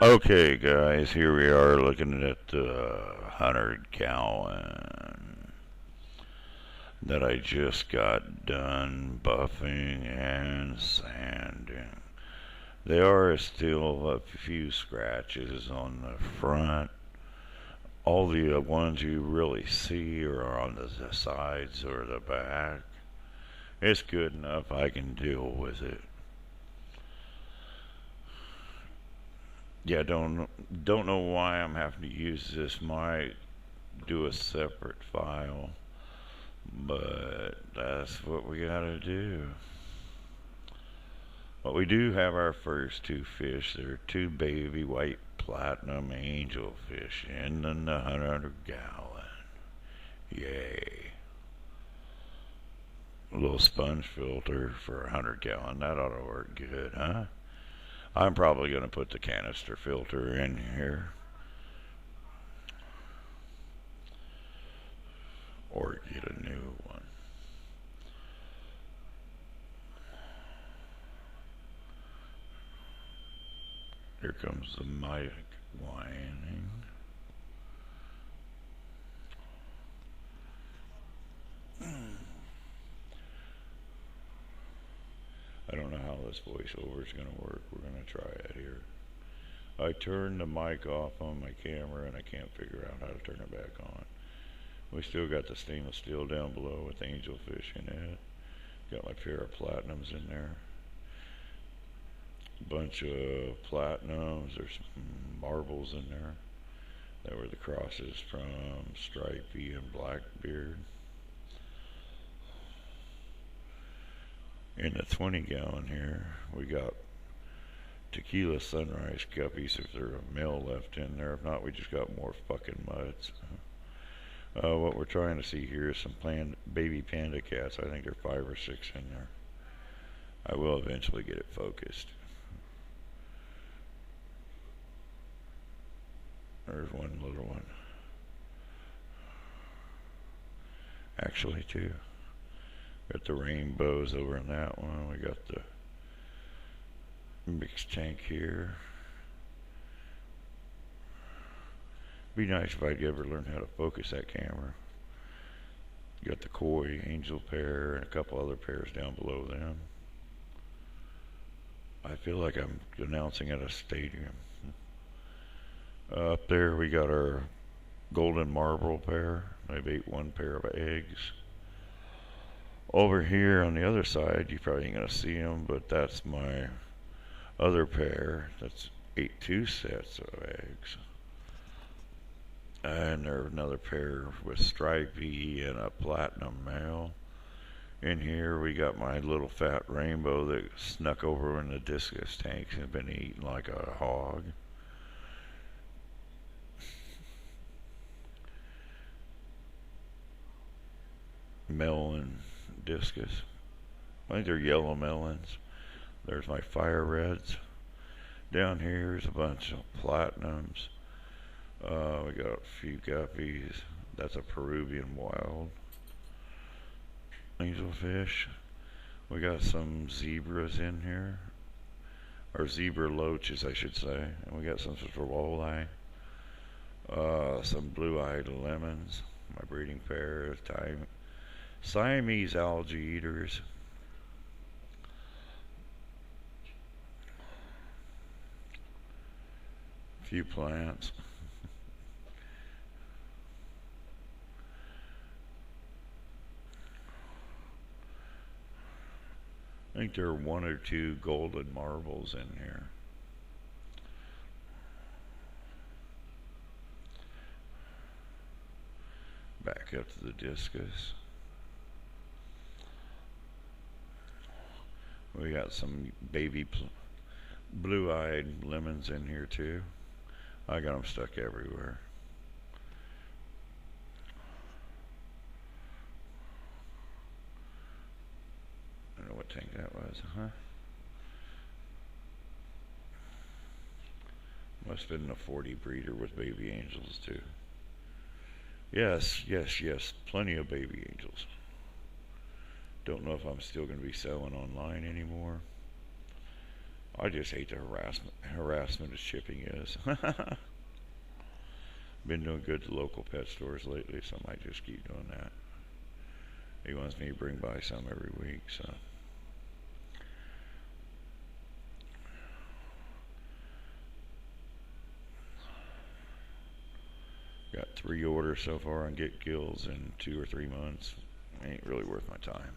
Okay, guys, here we are looking at the 100 gallon that I just got done buffing and sanding. There are still a few scratches on the front. All the ones you really see are on the sides or the back. It's good enough. I can deal with it. Yeah, don't know why I'm having to use this. Might do a separate file, but that's what we gotta do. But we do have our first two fish. They're two baby white platinum angel fish in the 100 gallon. Yay. A little sponge filter for 100 gallon. That ought to work good, huh? I'm probably going to put the canister filter in here. Or get a new one. Here comes the mic whining. I don't know how this voiceover is going to work. We're going to try it here. I turned the mic off on my camera and I can't figure out how to turn it back on. We still got the stainless steel down below with angelfish in it. Got my pair of platinums in there. A bunch of platinums. There's some marbles in there. That were the crosses from Stripey and Blackbeard. In the 20 gallon here, we got tequila sunrise guppies if there's a male left in there. If not, we just got more fucking muds. What we're trying to see here is some baby panda cats. I think there are 5 or 6 in there. I will eventually get it focused. There's one little one. Actually, two. Got the rainbows over in that one. We got the mixed tank here. Be nice if I'd ever learn how to focus that camera. Got the koi angel pair and a couple other pairs down below them. I feel like I'm announcing at a stadium. Up there we got our golden marble pair. I've ate one pair of eggs. Over here on the other side, you probably ain't gonna see them, but that's my other pair. That's ate 2 sets of eggs. And there's another pair with stripey and a platinum male. In here we got my little fat rainbow that snuck over in the discus tanks and been eating like a hog. Melon discus. I think they're yellow melons. There's my fire reds. Down here's a bunch of platinums. We got a few guppies. That's a Peruvian wild angelfish. We got some zebras in here, or zebra loaches, I should say. And we got some for walleye. Some blue-eyed lemons. My breeding pair. Siamese algae eaters. A few plants. I think there are 1 or 2 golden marbles in here. Back up to the discus. We got some baby blue-eyed lemons in here too. I got them stuck everywhere. I don't know what tank that was, huh? Must have been a 40 breeder with baby angels too. Yes, yes, yes. Plenty of baby angels. Don't know if I'm still going to be selling online anymore. I just hate the harassment of shipping is. Been doing good to local pet stores lately, so I might just keep doing that. He wants me to bring by some every week, so. Got 3 orders so far on Get Kills in 2 or 3 months. Ain't really worth my time.